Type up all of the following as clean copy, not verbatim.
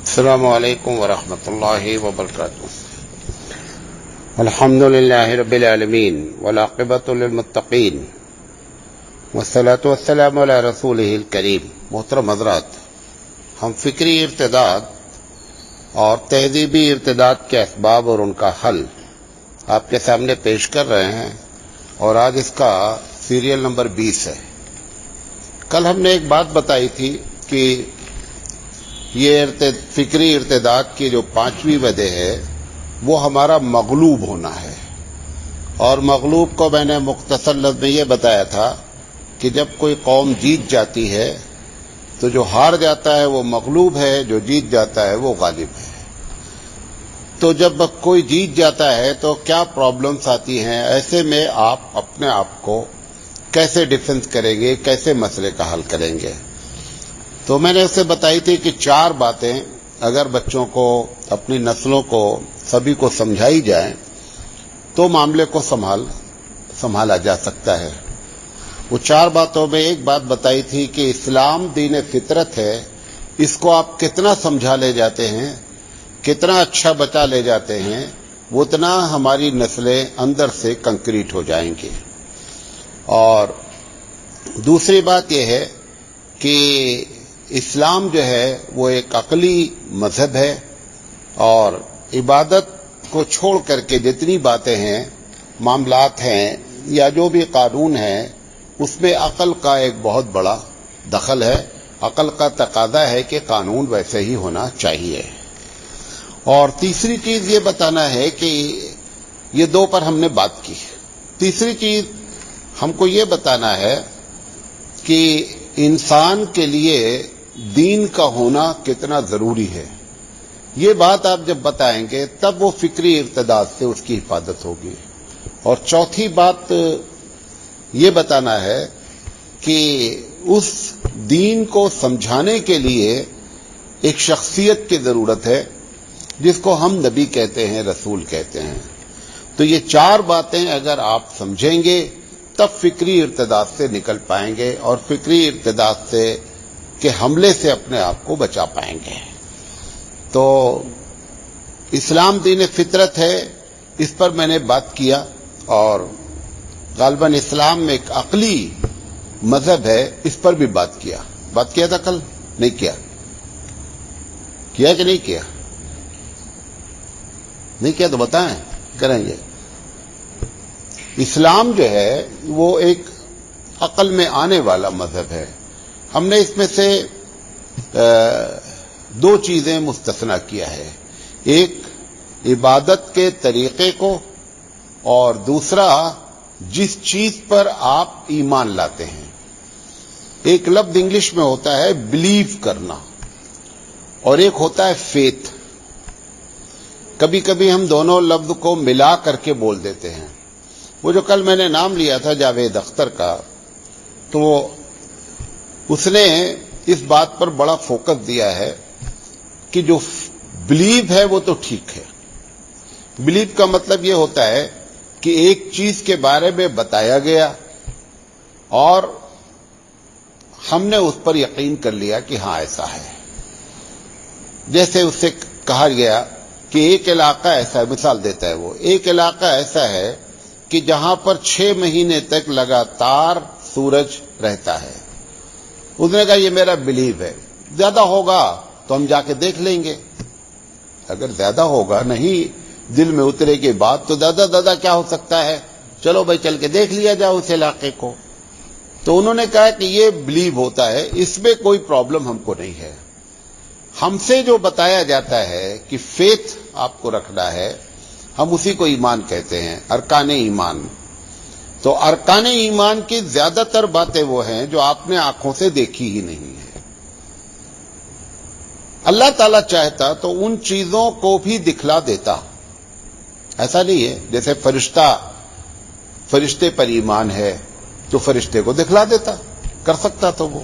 السلام علیکم ورحمۃ اللہ وبرکاتہ۔ الحمد للہ رب العالمین والعاقبۃ للمتقین والصلاۃ والسلام علی رسولہ الکریم۔ محترم حضرات، ہم فکری ارتداد اور تہذیبی ارتداد کے اسباب اور ان کا حل آپ کے سامنے پیش کر رہے ہیں، اور آج اس کا سیریل نمبر 20 ہے۔ کل ہم نے ایک بات بتائی تھی کہ یہ فکری ارتداد کی جو 5ویں وجہ ہے وہ ہمارا مغلوب ہونا ہے، اور مغلوب کو میں نے مختصر لفظ میں یہ بتایا تھا کہ جب کوئی قوم جیت جاتی ہے تو جو ہار جاتا ہے وہ مغلوب ہے، جو جیت جاتا ہے وہ غالب ہے۔ تو جب کوئی جیت جاتا ہے تو کیا پرابلمز آتی ہیں، ایسے میں آپ اپنے آپ کو کیسے ڈیفنس کریں گے، کیسے مسئلے کا حل کریں گے؟ تو میں نے اسے بتائی تھی کہ 4 باتیں اگر بچوں کو، اپنی نسلوں کو، سبھی کو سمجھائی جائیں تو معاملے کو سنبھالا جا سکتا ہے۔ وہ 4 باتوں میں ایک بات بتائی تھی کہ اسلام دین فطرت ہے، اس کو آپ کتنا سمجھا لے جاتے ہیں، کتنا اچھا بچا لے جاتے ہیں، اتنا ہماری نسلیں اندر سے کنکریٹ ہو جائیں گی۔ اور دوسری بات یہ ہے کہ اسلام جو ہے وہ ایک عقلی مذہب ہے، اور عبادت کو چھوڑ کر کے جتنی باتیں ہیں، معاملات ہیں یا جو بھی قانون ہیں، اس میں عقل کا ایک بہت بڑا دخل ہے۔ عقل کا تقاضا ہے کہ قانون ویسے ہی ہونا چاہیے۔ اور تیسری چیز یہ بتانا ہے کہ یہ 2 پر ہم نے بات کی۔ تیسری چیز ہم کو یہ بتانا ہے کہ انسان کے لیے دین کا ہونا کتنا ضروری ہے۔ یہ بات آپ جب بتائیں گے تب وہ فکری ارتداد سے اس کی حفاظت ہوگی۔ اور چوتھی بات یہ بتانا ہے کہ اس دین کو سمجھانے کے لیے ایک شخصیت کی ضرورت ہے جس کو ہم نبی کہتے ہیں، رسول کہتے ہیں۔ تو یہ 4 باتیں اگر آپ سمجھیں گے تب فکری ارتداد سے نکل پائیں گے، اور فکری ارتداد سے کے حملے سے اپنے آپ کو بچا پائیں گے۔ تو اسلام دین فطرت ہے، اس پر میں نے بات کیا، اور غالباً اسلام میں ایک عقلی مذہب ہے، اس پر بھی بات کیا تھا کل؟ نہیں کیا کہ نہیں کیا؟ نہیں کیا تو بتائیں، کریں گے۔ اسلام جو ہے وہ ایک عقل میں آنے والا مذہب ہے۔ ہم نے اس میں سے 2 چیزیں مستثنیٰ کیا ہے، ایک عبادت کے طریقے کو، اور دوسرا جس چیز پر آپ ایمان لاتے ہیں۔ ایک لفظ انگلش میں ہوتا ہے بلیو کرنا، اور ایک ہوتا ہے فیتھ۔ کبھی کبھی ہم دونوں لفظ کو ملا کر کے بول دیتے ہیں۔ وہ جو کل میں نے نام لیا تھا جاوید اختر کا، تو اس نے اس بات پر بڑا فوکس دیا ہے کہ جو بلیو ہے وہ تو ٹھیک ہے۔ بلیو کا مطلب یہ ہوتا ہے کہ ایک چیز کے بارے میں بتایا گیا اور ہم نے اس پر یقین کر لیا کہ ہاں ایسا ہے۔ جیسے اس سے کہا گیا کہ ایک علاقہ ایسا ہے، مثال دیتا ہے وہ، ایک علاقہ ایسا ہے کہ جہاں پر 6 مہینے تک لگاتار سورج رہتا ہے۔ اس نے کہا یہ میرا بلیو ہے، زیادہ ہوگا تو ہم جا کے دیکھ لیں گے۔ اگر زیادہ ہوگا نہیں دل میں اترے کے بعد تو زیادہ کیا ہو سکتا ہے، چلو بھائی چل کے دیکھ لیا جائے اس علاقے کو۔ تو انہوں نے کہا کہ یہ بلیو ہوتا ہے، اس میں کوئی پرابلم ہم کو نہیں ہے۔ ہم سے جو بتایا جاتا ہے کہ فیتھ آپ کو رکھنا ہے، ہم اسی کو ایمان کہتے ہیں، ارکان ایمان۔ تو ارکان ایمان کی زیادہ تر باتیں وہ ہیں جو آپ نے آنکھوں سے دیکھی ہی نہیں ہے۔ اللہ تعالیٰ چاہتا تو ان چیزوں کو بھی دکھلا دیتا، ایسا نہیں ہے جیسے فرشتے پر ایمان ہے تو فرشتے کو دکھلا دیتا، کر سکتا تو وہ۔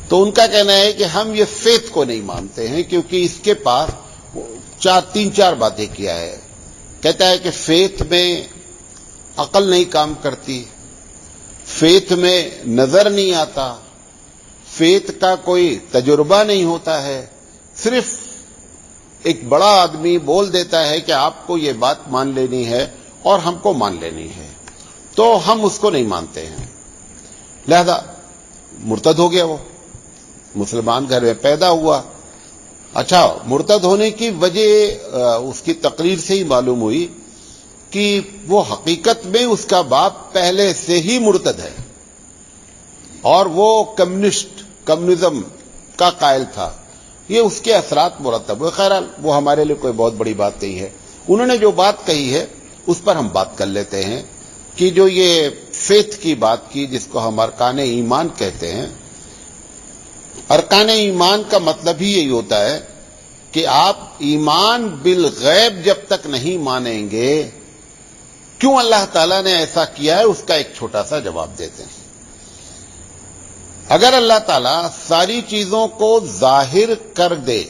تو ان کا کہنا ہے کہ ہم یہ فیتھ کو نہیں مانتے ہیں کیونکہ اس کے پاس 3-4 باتیں کیا ہے۔ کہتا ہے کہ فیتھ میں عقل نہیں کام کرتی، فیتھ میں نظر نہیں آتا، فیتھ کا کوئی تجربہ نہیں ہوتا ہے، صرف ایک بڑا آدمی بول دیتا ہے کہ آپ کو یہ بات مان لینی ہے اور ہم کو مان لینی ہے، تو ہم اس کو نہیں مانتے ہیں، لہذا مرتد ہو گیا، وہ مسلمان گھر میں پیدا ہوا۔ اچھا، مرتد ہونے کی وجہ اس کی تقریر سے ہی معلوم ہوئی کہ وہ حقیقت میں اس کا باپ پہلے سے ہی مرتد ہے اور وہ کمیونزم کا قائل تھا۔ یہ اس کے اثرات مرتب ہوئے۔ خیرحال وہ ہمارے لیے کوئی بہت بڑی بات نہیں ہے۔ انہوں نے جو بات کہی ہے اس پر ہم بات کر لیتے ہیں کہ جو یہ فیتھ کی بات کی، جس کو ہم ارکان ایمان کہتے ہیں، ارکان ایمان کا مطلب ہی یہی ہوتا ہے کہ آپ ایمان بالغیب جب تک نہیں مانیں گے، کیوں اللہ تعالیٰ نے ایسا کیا ہے، اس کا ایک چھوٹا سا جواب دیتے ہیں۔ اگر اللہ تعالیٰ ساری چیزوں کو ظاہر کر دے،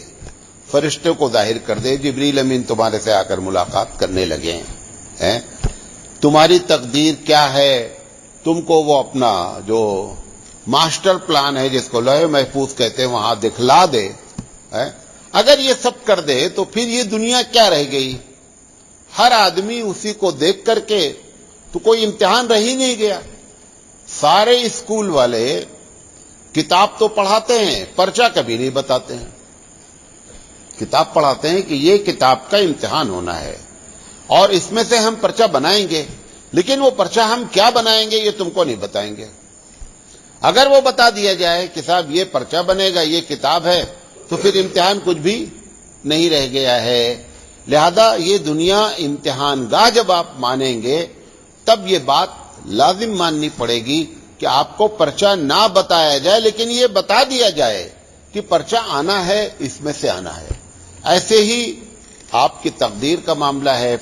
فرشتے کو ظاہر کر دے، جبریل امین تمہارے سے آ کر ملاقات کرنے لگے ہیں، تمہاری تقدیر کیا ہے، تم کو وہ اپنا جو ماسٹر پلان ہے جس کو لوح محفوظ کہتے ہیں وہاں دکھلا دے، اگر یہ سب کر دے تو پھر یہ دنیا کیا رہ گئی؟ ہر آدمی اسی کو دیکھ کر کے تو کوئی امتحان رہ ہی نہیں گیا۔ سارے اسکول والے کتاب تو پڑھاتے ہیں، پرچہ کبھی نہیں بتاتے ہیں۔ کتاب پڑھاتے ہیں کہ یہ کتاب کا امتحان ہونا ہے اور اس میں سے ہم پرچہ بنائیں گے، لیکن وہ پرچہ ہم کیا بنائیں گے یہ تم کو نہیں بتائیں گے۔ اگر وہ بتا دیا جائے کہ صاحب یہ پرچہ بنے گا، یہ کتاب ہے، تو پھر امتحان کچھ بھی نہیں رہ گیا ہے۔ لہذا یہ دنیا امتحان گاہ جب آپ مانیں گے تب یہ بات لازم ماننی پڑے گی کہ آپ کو پرچہ نہ بتایا جائے، لیکن یہ بتا دیا جائے کہ پرچہ آنا ہے، اس میں سے آنا ہے۔ ایسے ہی آپ کی تقدیر کا معاملہ ہے۔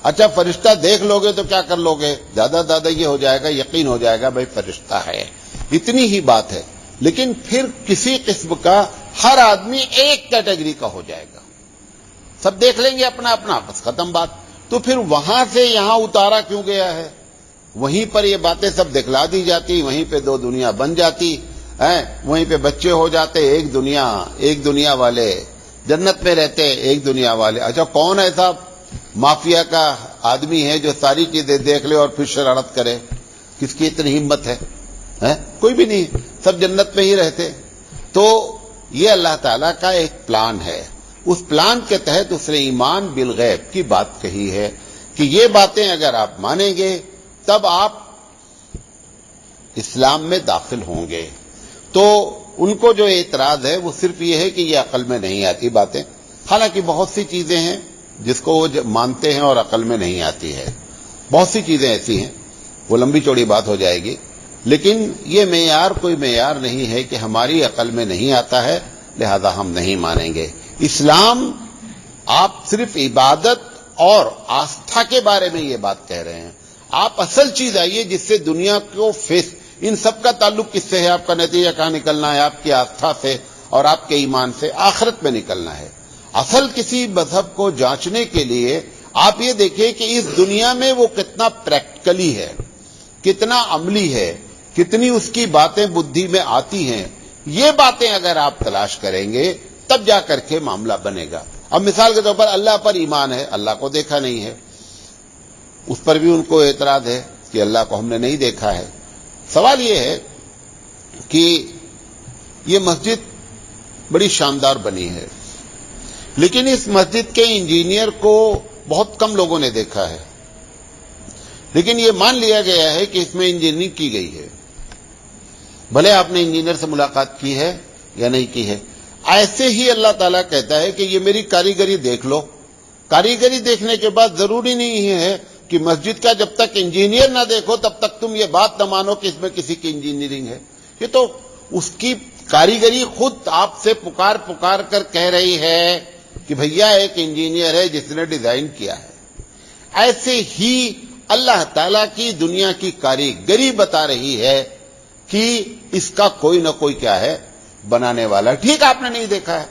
اچھا، فرشتہ دیکھ لو گے تو کیا کر لو گے؟ زیادہ یہ ہو جائے گا، یقین ہو جائے گا بھائی فرشتہ ہے، اتنی ہی بات ہے۔ لیکن پھر کسی قسم کا ہر آدمی ایک کیٹیگری کا ہو جائے گا، سب دیکھ لیں گے اپنا اپنا، بس ختم بات۔ تو پھر وہاں سے یہاں اتارا کیوں گیا ہے؟ وہیں پر یہ باتیں سب دکھلا دی جاتی، وہیں پہ دو دنیا بن جاتی، وہیں پہ بچے ہو جاتے، ایک دنیا والے جنت میں رہتے، ایک دنیا والے۔ اچھا، کون ایسا مافیا کا آدمی ہے جو ساری چیزیں دیکھ لے اور پھر شرارت کرے؟ کس کی اتنی ہمت ہے؟ کوئی بھی نہیں، سب جنت میں ہی رہتے۔ تو یہ اللہ تعالیٰ کا ایک پلان ہے، اس پلان کے تحت اس نے ایمان بالغیب کی بات کہی ہے کہ یہ باتیں اگر آپ مانیں گے تب آپ اسلام میں داخل ہوں گے۔ تو ان کو جو اعتراض ہے وہ صرف یہ ہے کہ یہ عقل میں نہیں آتی باتیں، حالانکہ بہت سی چیزیں ہیں جس کو وہ مانتے ہیں اور عقل میں نہیں آتی ہے، بہت سی چیزیں ایسی ہیں، وہ لمبی چوڑی بات ہو جائے گی، لیکن یہ معیار کوئی معیار نہیں ہے کہ ہماری عقل میں نہیں آتا ہے لہذا ہم نہیں مانیں گے۔ اسلام آپ صرف عبادت اور آستھا کے بارے میں یہ بات کہہ رہے ہیں، آپ اصل چیز آئیے جس سے دنیا کو ان سب کا تعلق کس سے ہے، آپ کا نتیجہ کہاں نکلنا ہے؟ آپ کی آستھا سے اور آپ کے ایمان سے آخرت میں نکلنا ہے۔ اصل کسی مذہب کو جانچنے کے لیے آپ یہ دیکھیں کہ اس دنیا میں وہ کتنا پریکٹیکلی ہے، کتنا عملی ہے، کتنی اس کی باتیں بدھی میں آتی ہیں۔ یہ باتیں اگر آپ تلاش کریں گے تب جا کر کے معاملہ بنے گا۔ اب مثال کے طور پر اللہ پر ایمان ہے، اللہ کو دیکھا نہیں ہے، اس پر بھی ان کو اعتراض ہے کہ اللہ کو ہم نے نہیں دیکھا ہے۔ سوال یہ ہے کہ یہ مسجد بڑی شاندار بنی ہے، لیکن اس مسجد کے انجینئر کو بہت کم لوگوں نے دیکھا ہے، لیکن یہ مان لیا گیا ہے کہ اس میں انجینئرنگ کی گئی ہے، بھلے آپ نے انجینئر سے ملاقات کی ہے یا نہیں کی ہے۔ ایسے ہی اللہ تعالیٰ کہتا ہے کہ یہ میری کاریگری دیکھ لو۔ کاریگری دیکھنے کے بعد ضروری نہیں ہے کہ مسجد کا جب تک انجینئر نہ دیکھو تب تک تم یہ بات نہ مانو کہ اس میں کسی کی انجینئرنگ ہے۔ یہ تو اس کی کاریگری خود آپ سے پکار کر کہہ رہی ہے کہ بھیا ایک انجینئر ہے جس نے ڈیزائن کیا ہے۔ ایسے ہی اللہ تعالیٰ کی دنیا کی کاریگری بتا رہی ہے کہ اس کا کوئی نہ کوئی کیا ہے بنانے والا۔ ٹھیک آپ نے نہیں دیکھا ہے،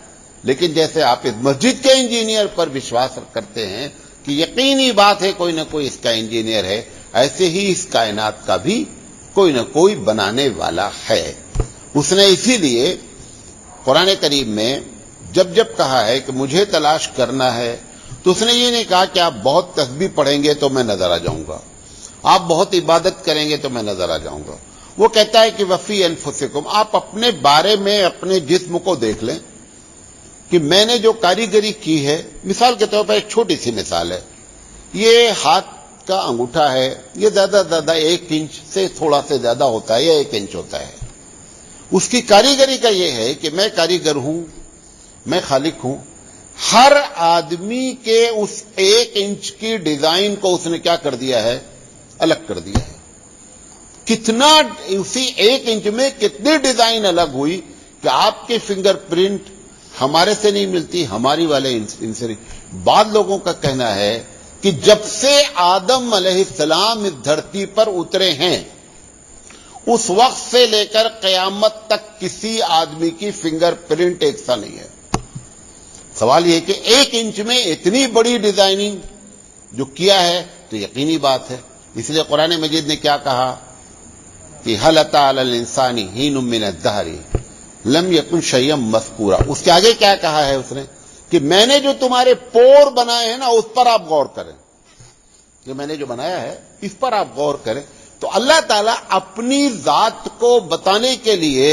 لیکن جیسے آپ اس مسجد کے انجینئر پر وشواس کرتے ہیں کہ یقینی بات ہے کوئی نہ کوئی اس کا انجینئر ہے، ایسے ہی اس کائنات کا بھی کوئی نہ کوئی بنانے والا ہے۔ اس نے اسی لیے قرآن کریم میں جب جب کہا ہے کہ مجھے تلاش کرنا ہے تو اس نے یہ نہیں کہا کہ آپ بہت تسبیح پڑھیں گے تو میں نظر آ جاؤں گا، آپ بہت عبادت کریں گے تو میں نظر آ جاؤں گا. وہ کہتا ہے کہ وفی انفسکم، آپ اپنے بارے میں اپنے جسم کو دیکھ لیں کہ میں نے جو کاریگری کی ہے. مثال کے طور پر ایک چھوٹی سی مثال ہے، یہ ہاتھ کا انگوٹھا ہے، یہ زیادہ زیادہ 1 انچ سے تھوڑا سے زیادہ ہوتا ہے یا 1 انچ ہوتا ہے. اس کی کاریگری کا یہ ہے کہ میں کاریگر ہوں، میں خالق ہوں. ہر آدمی کے اس 1 انچ کی ڈیزائن کو اس نے کیا کر دیا ہے؟ الگ کر دیا ہے. کتنا اسی 1 انچ میں کتنی ڈیزائن الگ ہوئی کہ آپ کے فنگر پرنٹ ہمارے سے نہیں ملتی، ہماری والے ان سے نہیں. بعض لوگوں کا کہنا ہے کہ جب سے آدم علیہ السلام اس دھرتی پر اترے ہیں اس وقت سے لے کر قیامت تک کسی آدمی کی فنگر پرنٹ ایک سا نہیں ہے. سوال یہ کہ 1 انچ میں اتنی بڑی ڈیزائننگ جو کیا ہے تو یقینی بات ہے. اس لیے قرآن مجید نے کیا کہا کہ هل اتى على الانسان حين من الدهر لم يكن شيئا مذكورا. اس کے آگے کیا کہا ہے اس نے کہ میں نے جو تمہارے پور بنائے ہیں نا اس پر آپ غور کریں، جو میں نے جو بنایا ہے اس پر آپ غور کریں. تو اللہ تعالیٰ اپنی ذات کو بتانے کے لیے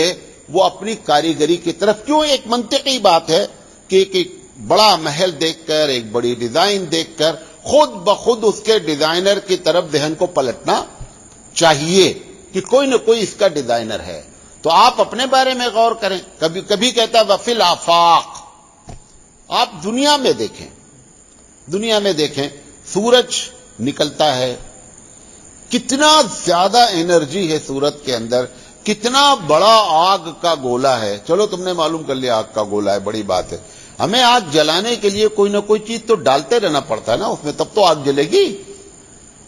وہ اپنی کاریگری کی طرف، کیوں ایک منطقی بات ہے کہ ایک بڑا محل دیکھ کر، ایک بڑی ڈیزائن دیکھ کر خود بخود اس کے ڈیزائنر کی طرف ذہن کو پلٹنا چاہیے کہ کوئی نہ کوئی اس کا ڈیزائنر ہے. تو آپ اپنے بارے میں غور کریں. کبھی کبھی کہتا ہے وفی الآفاق، آپ دنیا میں دیکھیں، دنیا میں دیکھیں سورج نکلتا ہے، کتنا زیادہ انرجی ہے سورج کے اندر، کتنا بڑا آگ کا گولا ہے. چلو تم نے معلوم کر لیا آگ کا گولا ہے، بڑی بات ہے. ہمیں آگ جلانے کے لیے کوئی نہ کوئی چیز تو ڈالتے رہنا پڑتا ہے نا اس میں، تب تو آگ جلے گی.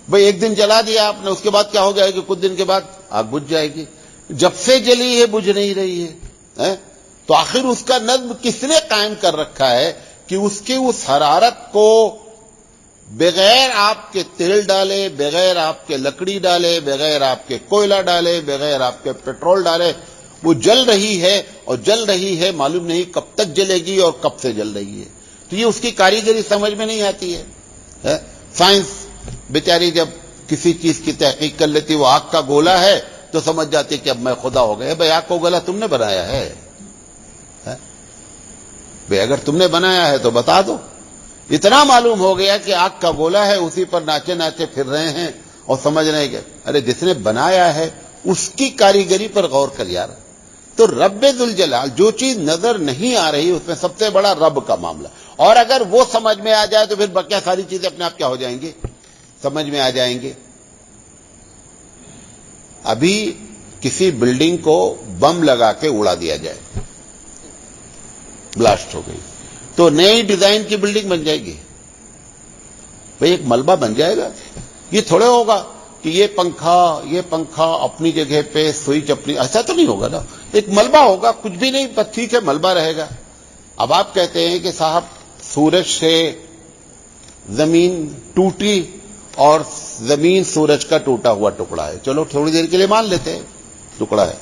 بھئی ایک دن جلا دیا آپ نے، اس کے بعد کیا ہو جائے گی؟ کچھ دن کے بعد آگ بجھ جائے گی. جب سے جلی ہے بجھ نہیں رہی ہے. تو آخر اس کا نظم کس نے قائم کر رکھا ہے کہ اس کی اس حرارت کو بغیر آپ کے تیل ڈالے، بغیر آپ کے لکڑی ڈالے، بغیر آپ کے کوئلہ ڈالے، بغیر آپ کے پیٹرول ڈالے وہ جل رہی ہے، اور جل رہی ہے معلوم نہیں کب تک جلے گی اور کب سے جل رہی ہے. تو یہ اس کی کاریگری سمجھ میں نہیں آتی ہے. سائنس بیچاری جب کسی چیز کی تحقیق کر لیتی وہ آگ کا گولا ہے تو سمجھ جاتی کہ اب میں خدا ہو گیا. بھائی آگ کا گولا تم نے بنایا ہے، بھائی اگر تم نے بنایا ہے تو بتا دو. اتنا معلوم ہو گیا کہ آگ کا گولا ہے، اسی پر ناچے ناچے پھر رہے ہیں اور سمجھ رہے کہ ارے جس نے بنایا ہے اس کی کاریگری پر غور کر یار. تو رب ذوالجلال جو چیز نظر نہیں آ رہی اس میں سب سے بڑا رب کا معاملہ، اور اگر وہ سمجھ میں آ جائے تو پھر بقیہ ساری چیزیں اپنے آپ کیا ہو جائیں گی؟ سمجھ میں آ جائیں گے. ابھی کسی بلڈنگ کو بم لگا کے اڑا دیا جائے، بلاسٹ ہو گئی تو نئی ڈیزائن کی بلڈنگ بن جائے گی. بھئی ایک ملبہ بن جائے گا. یہ تھوڑے ہوگا کہ یہ پنکھا اپنی جگہ پہ، سوئچ اپنی، ایسا تو نہیں ہوگا نا. ایک ملبہ ہوگا، کچھ بھی نہیں، بس ٹھیک ہے ملبہ رہے گا. اب آپ کہتے ہیں کہ صاحب سورج سے زمین ٹوٹی اور زمین سورج کا ٹوٹا ہوا ٹکڑا ہے، چلو تھوڑی دیر کے لیے مان لیتے ہیں ٹکڑا ہے.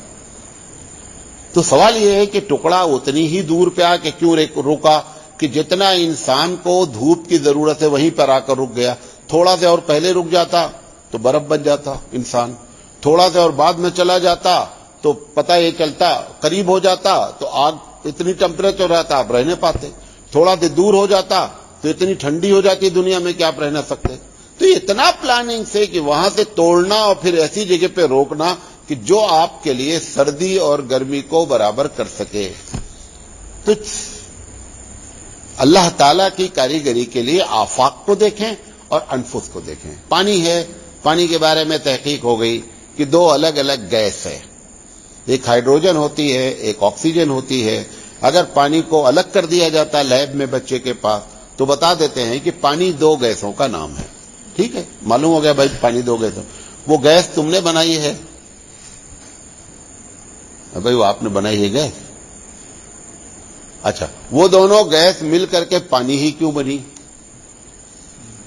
تو سوال یہ ہے کہ ٹکڑا اتنی ہی دور پہ آ کے کیوں رکا کہ جتنا انسان کو دھوپ کی ضرورت ہے وہیں پر آ کر رک گیا. تھوڑا سا اور پہلے رک جاتا تو برف بن جاتا انسان، تھوڑا سا اور بعد میں چلا جاتا تو پتہ یہ چلتا قریب ہو جاتا تو آگ اتنی ٹمپریچر رہتا آپ رہ نہ پاتے، تھوڑا سا دور ہو جاتا تو اتنی ٹھنڈی ہو جاتی دنیا میں کہ آپ رہ نہ سکتے. تو اتنا پلاننگ سے کہ وہاں سے توڑنا اور پھر ایسی جگہ پہ روکنا کہ جو آپ کے لیے سردی اور گرمی کو برابر کر سکے. تو اللہ تعالیٰ کی کاریگری کے لیے آفاق کو دیکھیں اور انفس کو دیکھیں. پانی ہے، پانی کے بارے میں تحقیق ہو گئی کہ 2 الگ الگ گیس ہے، ایک ہائیڈروجن ہوتی ہے، ایک آکسیجن ہوتی ہے. اگر پانی کو الگ کر دیا جاتا لیب میں بچے کے پاس تو بتا دیتے ہیں کہ پانی 2 گیسوں کا نام ہے. ٹھیک ہے، معلوم ہو گیا بھائی پانی 2 گیسوں. وہ گیس تم نے بنائی ہے بھائی، وہ آپ نے بنائی ہے گیس. اچھا وہ دونوں گیس مل کر کے پانی ہی کیوں بنی؟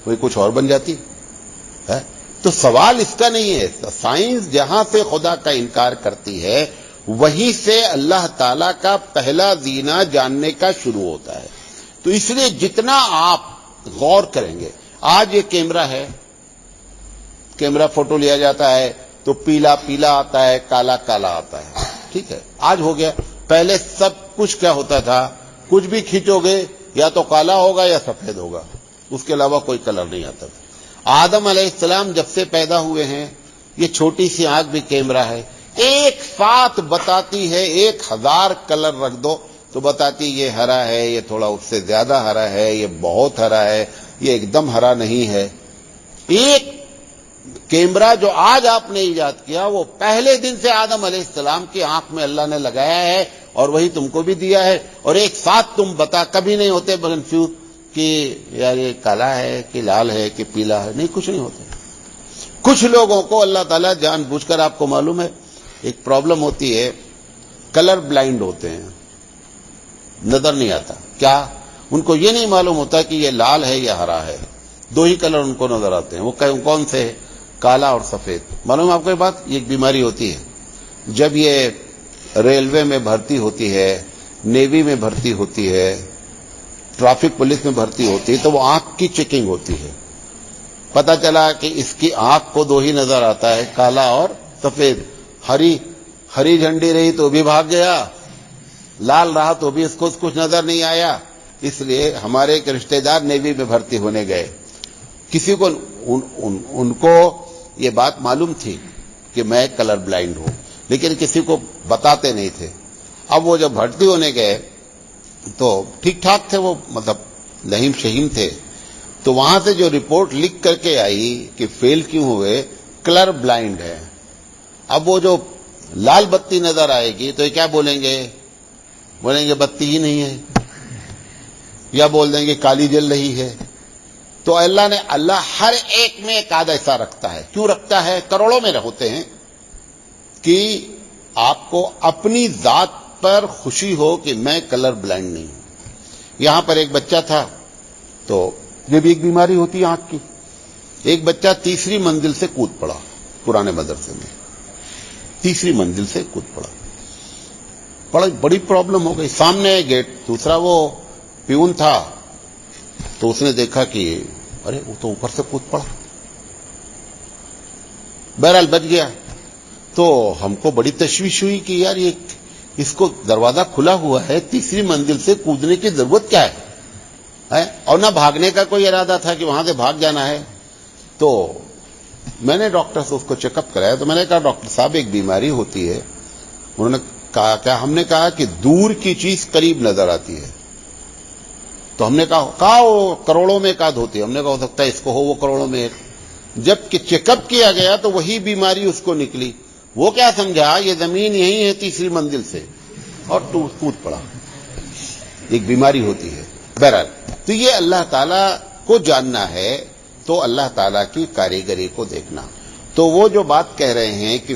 کوئی کچھ اور بن جاتی ہے. تو سوال اس کا نہیں ہے. سائنس جہاں سے خدا کا انکار کرتی ہے وہیں سے اللہ تعالیٰ کا پہلا زینہ جاننے کا شروع ہوتا ہے. تو اس لیے جتنا آپ غور کریں گے، آج یہ کیمرہ ہے، کیمرہ فوٹو لیا جاتا ہے تو پیلا پیلا آتا ہے، کالا کالا آتا ہے، ٹھیک ہے، آج ہو گیا. پہلے سب کچھ کیا ہوتا تھا، کچھ بھی کھینچو گے یا تو کالا ہوگا یا سفید ہوگا، اس کے علاوہ کوئی کلر نہیں آتا تھا. آدم علیہ السلام جب سے پیدا ہوئے ہیں، یہ چھوٹی سی آنکھ بھی کیمرہ ہے، ایک ساتھ بتاتی ہے، 1000 کلر رکھ دو تو بتاتی یہ ہرا ہے، یہ تھوڑا اس سے زیادہ ہرا ہے، یہ بہت ہرا ہے، یہ ایک دم ہرا نہیں ہے. ایک کیمرہ جو آج آپ نے ایجاد کیا وہ پہلے دن سے آدم علیہ السلام کی آنکھ میں اللہ نے لگایا ہے اور وہی تم کو بھی دیا ہے. اور ایک ساتھ تم کبھی نہیں ہوتے کنفیوز کہ یار یہ کالا ہے کہ لال ہے کہ پیلا ہے، نہیں، کچھ نہیں ہوتا. کچھ لوگوں کو اللہ تعالیٰ جان بوجھ کر، آپ کو معلوم ہے ایک پرابلم ہوتی ہے، کلر بلائنڈ ہوتے ہیں، نظر نہیں آتا. کیا ان کو یہ نہیں معلوم ہوتا کہ یہ لال ہے یا ہرا ہے، 2 ہی کلر ان کو نظر آتے ہیں. وہ کون سے؟ کالا اور سفید. معلوم آپ کو یہ بات، یہ ایک بیماری ہوتی ہے. جب یہ ریلوے میں بھرتی ہوتی ہے، نیوی میں بھرتی ہوتی ہے، ٹریفک پولیس میں بھرتی ہوتی ہے، تو وہ آنکھ کی چیکنگ ہوتی ہے. پتا چلا کہ اس کی آنکھ کو 2 ہی نظر آتا ہے، کالا اور سفید. ہری جھنڈی رہی تو بھی بھاگ گیا، لال رہا تو بھی اس کو کچھ نظر نہیں آیا. اس لیے ہمارے ایک رشتہ دار نیوی میں بھرتی ہونے گئے. کسی کو ان کو یہ بات معلوم تھی کہ میں کلر بلائنڈ ہوں، لیکن کسی کو بتاتے نہیں تھے. اب وہ جب بھرتی ہونے گئے تو ٹھیک ٹھاک تھے، وہ مطلب لہیم شہیم تھے. تو وہاں سے جو رپورٹ لکھ کر کے آئی کہ فیل کیوں ہوئے، کلر بلائنڈ ہے. اب وہ جو لال بتی نظر آئے گی تو یہ کیا بولیں گے بتی ہی نہیں ہے، یا بول دیں گے کالی جل رہی ہے. تو اللہ ہر ایک میں ایک آدھ ایسا رکھتا ہے. کیوں رکھتا ہے؟ کروڑوں میں ہوتے ہیں کہ آپ کو اپنی ذات پر خوشی ہو کہ میں کلر بلائنڈ نہیں ہوں. یہاں پر ایک بچہ تھا، تو یہ بھی ایک بیماری ہوتی ہے آنکھ کی. ایک بچہ 3ری منزل سے کود پڑا، پرانے مدرسے میں 3ری منزل سے کود پڑا. بڑی پرابلم ہو گئی. سامنے گیٹ دوسرا وہ پیون تھا، تو اس نے دیکھا کہ ارے وہ تو اوپر سے کود پڑا. بہرحال بچ گیا. تو ہم کو بڑی تشویش ہوئی کہ یار یہ اس کو دروازہ کھلا ہوا ہے، 3ری منزل سے کودنے کی ضرورت کیا ہے؟ اور نہ بھاگنے کا کوئی ارادہ تھا کہ وہاں سے بھاگ جانا ہے. تو میں نے ڈاکٹر سے اس کو چیک اپ کرایا. تو میں نے کہا ڈاکٹر صاحب ایک بیماری ہوتی ہے. انہوں نے کہا کیا؟ ہم نے کہا کہ دور کی چیز قریب نظر آتی ہے. تو ہم نے کہا وہ کروڑوں میں ایک آدھ ہوتی ہے. ہم نے کہا ہو سکتا ہے اس کو ہو وہ کروڑوں میں ایک. جب کہ چیک اپ کیا گیا تو وہی بیماری اس کو نکلی. وہ کیا سمجھا یہ زمین یہی ہے 3ری منزل سے، اور کود پڑا. ایک بیماری ہوتی ہے. بہرحال تو یہ اللہ تعالیٰ کو جاننا ہے تو اللہ تعالیٰ کی کاریگری کو دیکھنا. تو وہ جو بات کہہ رہے ہیں کہ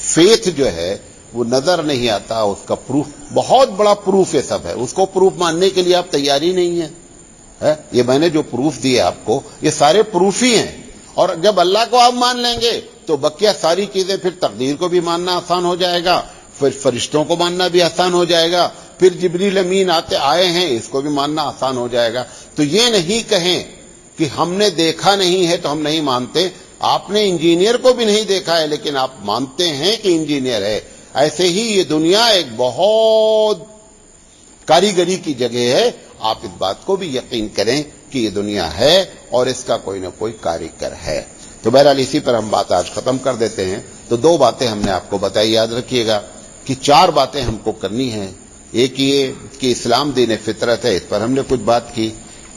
فیتھ جو ہے وہ نظر نہیں آتا، اس کا پروف بہت بڑا پروف ہے سب ہے. اس کو پروف ماننے کے لیے آپ تیاری نہیں ہے. یہ میں نے جو پروف دیے آپ کو یہ سارے پروف ہی ہیں. اور جب اللہ کو آپ مان لیں گے تو بقیہ ساری چیزیں، پھر تقدیر کو بھی ماننا آسان ہو جائے گا، پھر فرشتوں کو ماننا بھی آسان ہو جائے گا، پھر جبریل امین آئے ہیں اس کو بھی ماننا آسان ہو جائے گا. تو یہ نہیں کہیں کہ ہم نے دیکھا نہیں ہے تو ہم نہیں مانتے. آپ نے انجینئر کو بھی نہیں دیکھا ہے لیکن آپ مانتے ہیں کہ انجینئر ہے. ایسے ہی یہ دنیا ایک بہت کاریگری کی جگہ ہے. آپ اس بات کو بھی یقین کریں کہ یہ دنیا ہے اور اس کا کوئی نہ کوئی کاریگر ہے. تو بہرحال اسی پر ہم بات آج ختم کر دیتے ہیں. تو 2 باتیں ہم نے آپ کو بتائی، یاد رکھیے گا کہ 4 باتیں ہم کو کرنی ہیں. ایک یہ کہ اسلام دین فطرت ہے، اس پر ہم نے کچھ بات کی.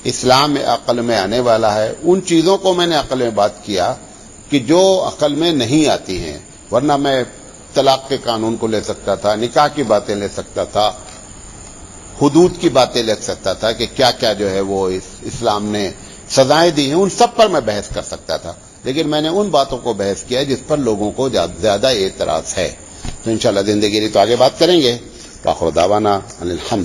اسلام عقل میں آنے والا ہے. ان چیزوں کو میں نے عقل میں بات کیا کہ جو عقل میں نہیں آتی ہیں، ورنہ میں طلاق کے قانون کو لے سکتا تھا، نکاح کی باتیں لے سکتا تھا، حدود کی باتیں لے سکتا تھا کہ کیا کیا جو ہے وہ اسلام نے سزائیں دی ہیں، ان سب پر میں بحث کر سکتا تھا. لیکن میں نے ان باتوں کو بحث کیا جس پر لوگوں کو زیادہ اعتراض ہے. تو انشاءاللہ زندگی رہی تو آگے بات کریں گے. وآخر دعوانا الحمد